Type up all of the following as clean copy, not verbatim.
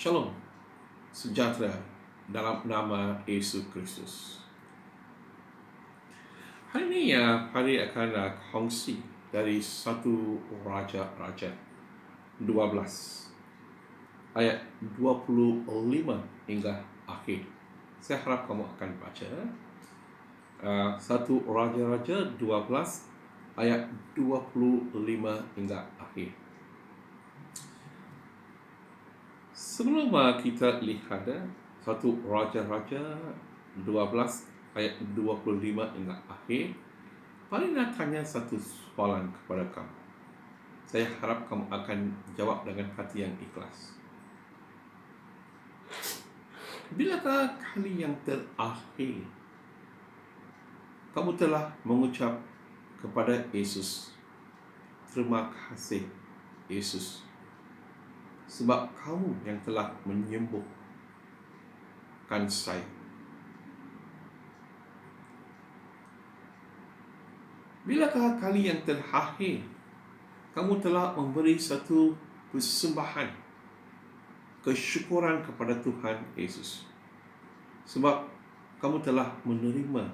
Shalom, sejahtera dalam nama Yesus Kristus. Hari ini hari akan kongsi dari satu Raja-Raja 12 ayat 25 hingga akhir. Saya harap kamu akan baca satu Raja-Raja 12 ayat 25 hingga akhir. Sebelum kita lihat satu Raja-Raja 12 ayat 25 hingga akhir, paling nak tanya satu soalan kepada kamu. Saya harap kamu akan jawab dengan hati yang ikhlas. Bilakah kali yang terakhir kamu telah mengucap kepada Yesus, terima kasih Yesus, sebab kamu yang telah menyembuhkan saya. Bilakah kali yang terakhir kamu telah memberi satu persembahan kesyukuran kepada Tuhan Yesus, sebab kamu telah menerima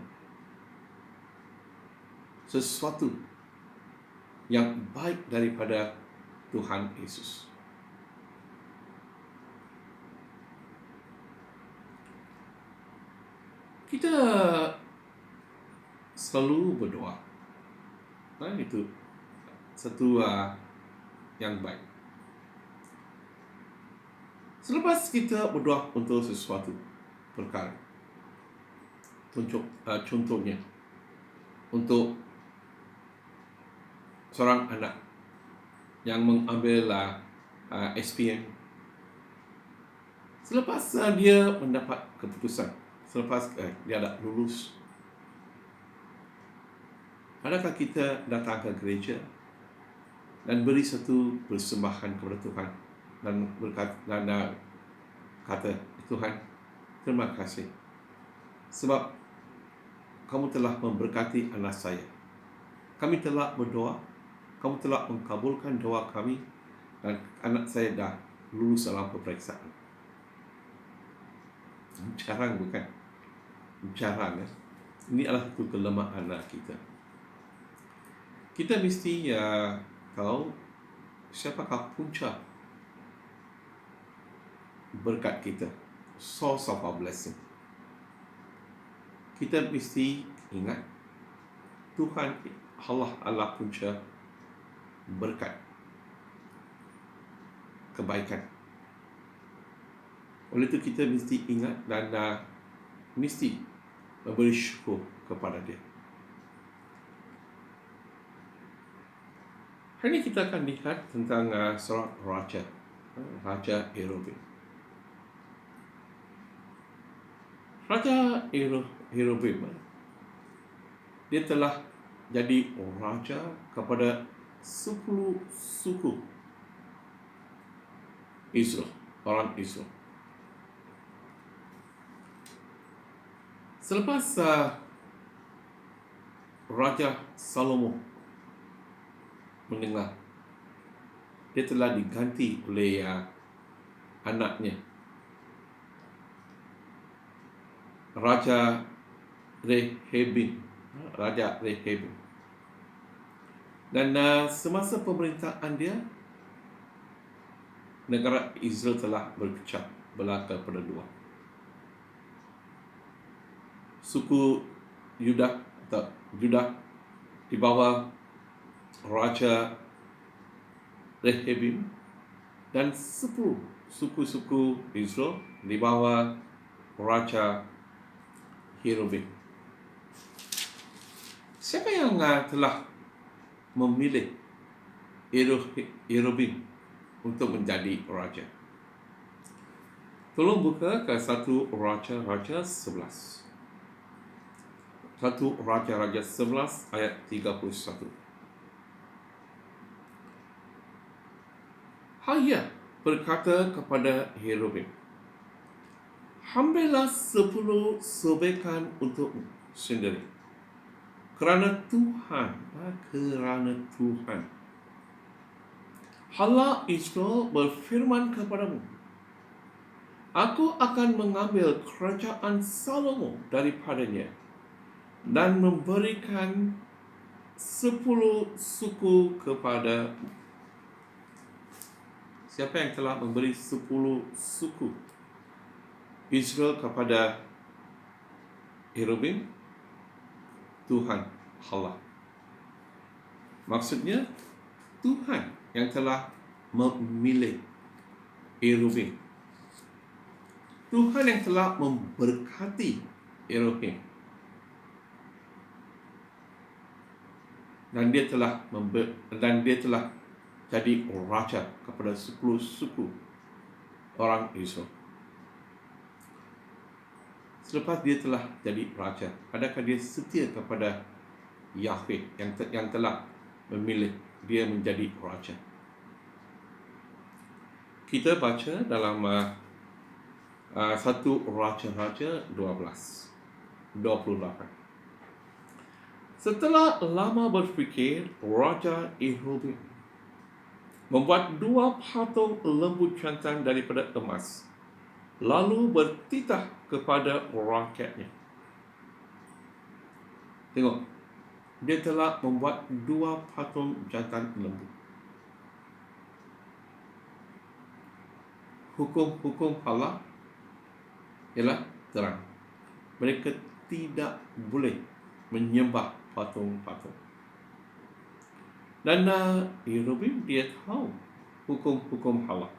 sesuatu yang baik daripada Tuhan Yesus. Kita selalu berdoa. Itu satu yang baik. Selepas kita berdoa untuk sesuatu perkara, contohnya untuk seorang anak yang mengambil SPM, selepas dia mendapat keputusan, selepas dia dah lulus, adakah kita datang ke gereja dan beri satu persembahan kepada Tuhan dan kata, Tuhan, terima kasih sebab kamu telah memberkati anak saya. Kami telah berdoa, kamu telah mengabulkan doa kami, dan anak saya dah lulus dalam peperiksaan. Jarang bukan? Jarang Ini adalah satu kelemahan kita. Kita mesti tahu siapakah punca berkat kita, source of our blessing. Kita mesti ingat Tuhan Allah adalah punca berkat, kebaikan. Oleh itu kita mesti ingat dan mesti memberi syukur kepada Dia. Hari ini kita akan lihat tentang seorang Raja Yerobeam. Raja Yerobeam, dia telah jadi raja kepada 10 suku Israel, orang Israel. Selepas Raja Salomo mendengar dia telah diganti oleh anaknya, Raja Rehabeam. Dan semasa pemerintahan dia, negara Israel telah berpecah belah kepada dua. Suku Yudah di bawah Raja Rehabeam, dan 10 suku-suku Israel di bawah Raja Yerobeam. Siapa yang telah memilih Yerobeam untuk menjadi raja? Tolong buka ke satu Raja-Raja 11. Satu Raja-Raja 11 ayat 31. Ahia berkata kepada Yerobeam, ambillah 10 sobekan untukmu sendiri, kerana Tuhan Allah Israel berfirman kepadamu, Aku akan mengambil kerajaan Salomo daripadanya dan memberikan 10 suku kepada siapa yang telah memberi 10 suku Israel kepada Yerobim? Tuhan Allah. Maksudnya Tuhan yang telah memilih Yerobim. Tuhan yang telah memberkati Yerobim. Dan dia telah jadi raja kepada 10 suku orang Israel. Selepas dia telah jadi raja, adakah dia setia kepada Yahweh yang telah memilih dia menjadi raja? Kita baca dalam 1 Raja-Raja 28. Setelah lama berfikir, Raja Yerobim membuat 2 patung lembu jantan daripada emas, lalu bertitah kepada rakyatnya. Tengok, dia telah membuat 2 patung jantan lembu. Hukum-hukum Allah ialah terang. Mereka tidak boleh menyembah patung-patung. Dan Yerobim dia tahu hukum-hukum Allah.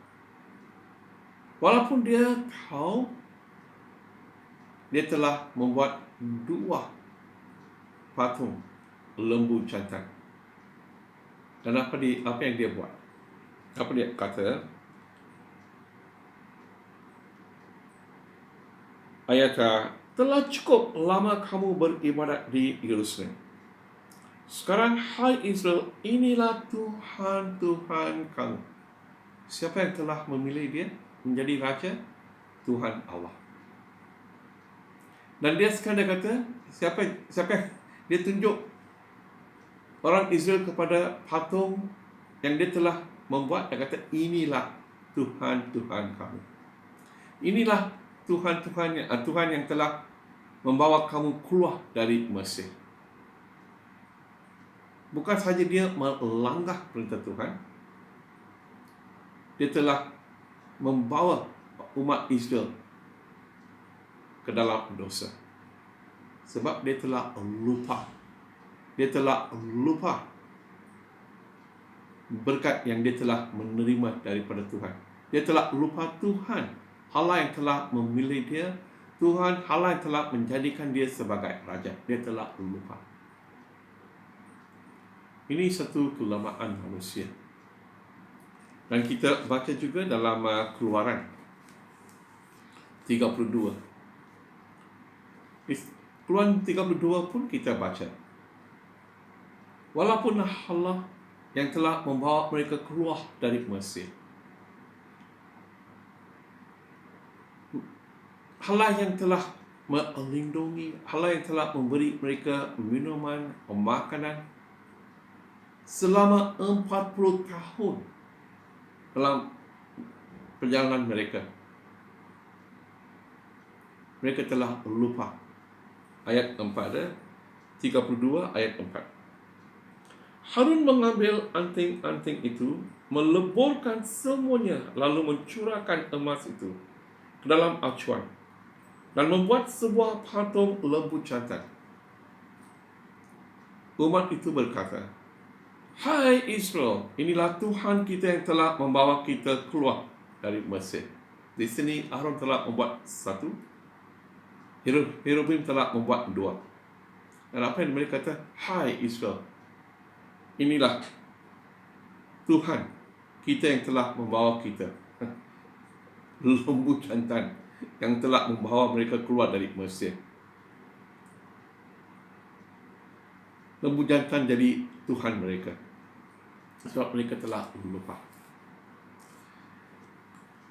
Walaupun dia tahu, dia telah membuat 2 patung lembu jantan. Dan apa yang dia buat? Apa dia kata? Ayat, telah cukup lama kamu beribadat di Yerusalem. Sekarang, hai Israel, inilah Tuhan kamu. Siapa yang telah memilih dia menjadi raja? Tuhan Allah. Dan dia sekarang kata, siapa dia tunjuk orang Israel kepada patung yang dia telah membuat. Dia kata, inilah Tuhan kamu. Inilah Tuhan yang telah membawa kamu keluar dari Mesir. Bukan saja dia melanggar perintah Tuhan, dia telah membawa umat Israel ke dalam dosa. Sebab dia telah lupa berkat yang dia telah menerima daripada Tuhan. Dia telah lupa Tuhan Allah yang telah memilih dia, Tuhan Allah yang telah menjadikan dia sebagai raja. Dia telah lupa. Ini satu kelemahan manusia. Dan kita baca juga dalam Keluaran 32. Keluaran 32 pun kita baca. Walaupun Allah yang telah membawa mereka keluar dari Mesir, Allah yang telah melindungi, Allah yang telah memberi mereka minuman, makanan selama 40 tahun dalam perjalanan mereka. Mereka telah lupa. Ayat 4, 32 ayat 4. Harun mengambil anting-anting itu, meleburkan semuanya, lalu mencurahkan emas itu ke dalam acuan dan membuat sebuah patung lembu jantan. Umat itu berkata, hai Israel, inilah Tuhan kita yang telah membawa kita keluar dari Mesir. Di sini Harun telah membuat 1, Yerobim telah membuat 2. Dan apa yang mereka kata? Hai Israel, inilah Tuhan kita yang telah membawa kita. Lembu jantan yang telah membawa mereka keluar dari Mesir. Lembu jantan jadi Tuhan mereka. Sebab mereka telah lupa.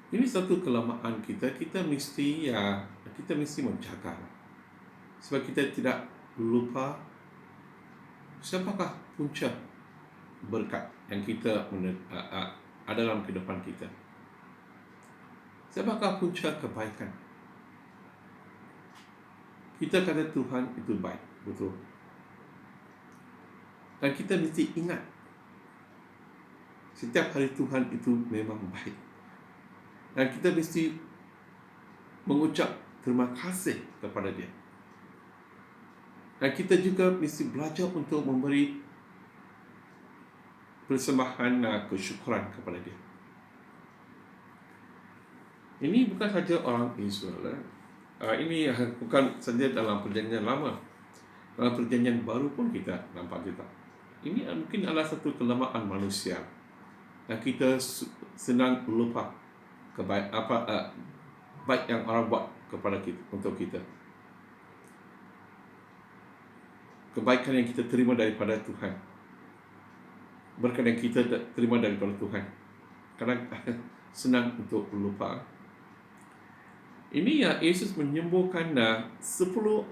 Ini satu kelemahan kita. Kita mesti menjaga. Sebab kita tidak lupa siapakah punca berkat yang kita ada dalam kehidupan kita. Siapakah punca kebaikan? Kita kata Tuhan itu baik, betul. Dan kita mesti ingat, setiap hari Tuhan itu memang baik. Dan kita mesti mengucap terima kasih kepada Dia. Dan kita juga mesti belajar untuk memberi persembahan kesyukuran kepada Dia. Ini bukan saja orang Israel. Ini bukan saja dalam perjanjian lama. Dalam perjanjian baru pun kita nampak juga. Ini mungkin adalah satu kelemahan manusia. Dan kita senang lupa baik yang orang buat kepada kita, untuk kita. Kebaikan yang kita terima daripada Tuhan. Berkat yang kita terima daripada Tuhan. Kadang senang untuk lupa. Ini Yesus menyembuhkan 10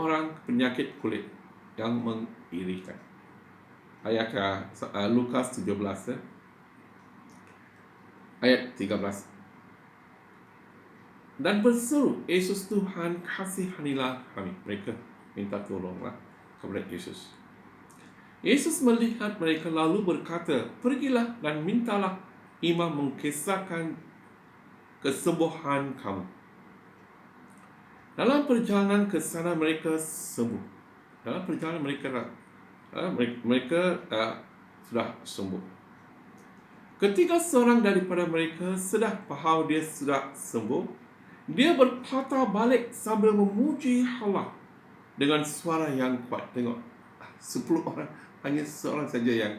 orang penyakit kulit yang mengirikan. Ayat Lukas 17 ayat 13. Dan berseru, Yesus Tuhan, kasihanilah kami. Mereka minta tolonglah kepada Yesus. Yesus melihat mereka lalu berkata, pergilah dan mintalah imam mengisahkan kesembuhan kamu. Dalam perjalanan ke sana mereka sembuh. Dalam perjalanan mereka sudah sembuh. Ketika seorang daripada mereka sedar bahawa dia sudah sembuh, dia berpatah balik sambil memuji Allah dengan suara yang kuat. Tengok, 10 orang, hanya seorang saja yang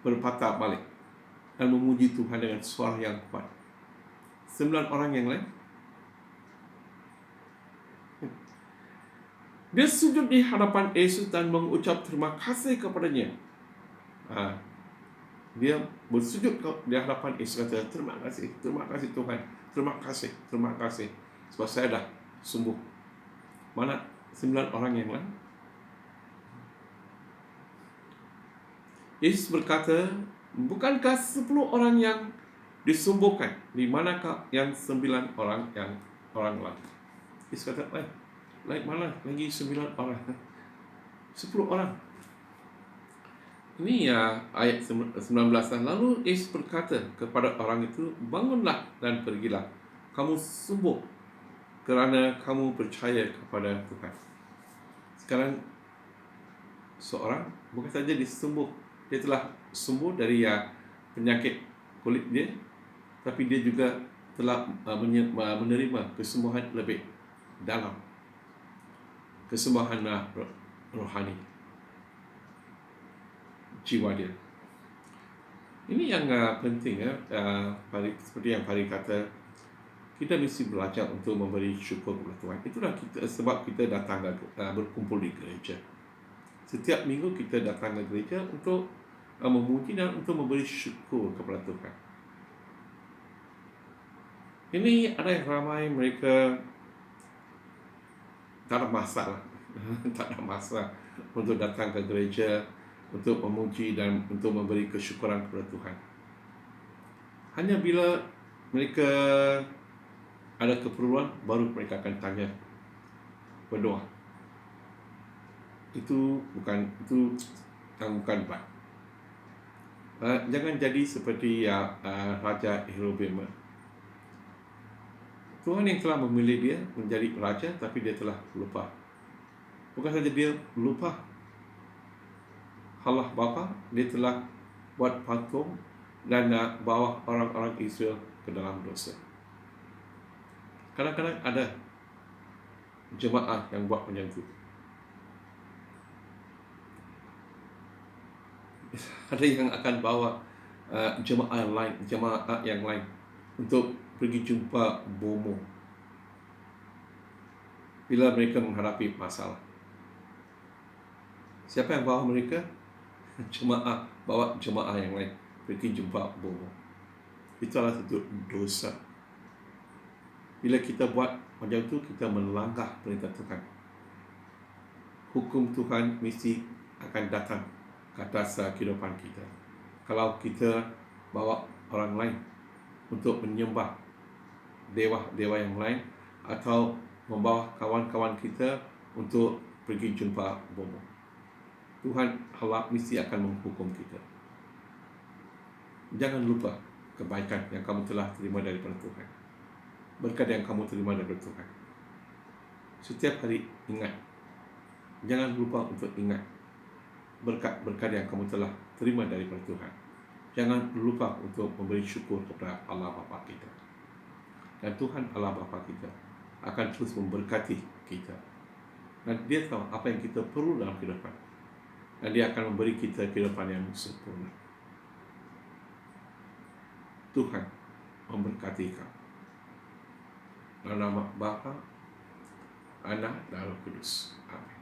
berpatah balik dan memuji Tuhan dengan suara yang kuat. 9 orang yang lain, dia sujud di hadapan Yesus dan mengucap terima kasih kepadanya. Dia bersujud di hadapan Yesus, kata, terima kasih Tuhan, terima kasih sebab saya dah sembuh. Mana 9 orang yang lain? Yesus berkata, bukankah 10 orang yang disembuhkan? Di manakah yang 9 orang yang orang lain? Yesus kata, lain mana lagi 9 orang? 10 orang. Ini ayat 19. Lalu Yesus berkata kepada orang itu, bangunlah dan pergilah. Kamu sembuh kerana kamu percaya kepada Tuhan. Sekarang seorang bukan saja disembuh, dia telah sembuh dari penyakit kulit dia, tapi dia juga telah menerima kesembuhan lebih dalam, kesembuhan rohani jiwa dia. Ini yang penting seperti yang Pari kata, kita mesti belajar untuk memberi syukur kepada Tuhan. Itulah sebab kita datang berkumpul di gereja. Setiap minggu kita datang ke gereja untuk memuji dan untuk memberi syukur kepada Tuhan. Ini ada yang ramai mereka tak ada masalah tak ada masalah untuk datang ke gereja, untuk memuji dan untuk memberi kesyukuran kepada Tuhan. Hanya bila mereka ada keperluan, baru mereka akan tanya, berdoa. Itu bukan baik. Jangan jadi seperti Raja Rehoboam. Tuhan yang telah memilih dia menjadi raja, tapi dia telah lupa. Bukan saja dia lupa Allah Bapa, dia telah buat patung dan bawa orang-orang Israel ke dalam dosa. Kadang-kadang ada jemaah yang buat macam itu. Ada yang akan bawa jemaah yang lain untuk pergi jumpa bomo bila mereka menghadapi masalah. Siapa yang bawa mereka? Bawa jemaah yang lain pergi jumpa bomo. Itu adalah satu dosa. Bila kita buat macam itu, kita melanggar perintah Tuhan. Hukum Tuhan mesti akan datang ke atas kehidupan kita. Kalau kita bawa orang lain untuk menyembah dewa-dewa yang lain, atau membawa kawan-kawan kita untuk pergi jumpa bomoh. Tuhan Allah mesti akan menghukum kita. Jangan lupa kebaikan yang kamu telah terima daripada Tuhan, berkat yang kamu terima daripada Tuhan. Setiap hari ingat, jangan lupa untuk ingat berkat-berkat yang kamu telah terima daripada Tuhan. Jangan lupa untuk memberi syukur kepada Allah Bapa kita. Dan Tuhan Allah Bapa kita akan terus memberkati kita. Dan Dia tahu apa yang kita perlu dalam kehidupan. Dan Dia akan memberi kita kehidupan yang sempurna. Tuhan memberkati kamu. Dalam nama Bapa, Anak dan Roh Kudus. Amin.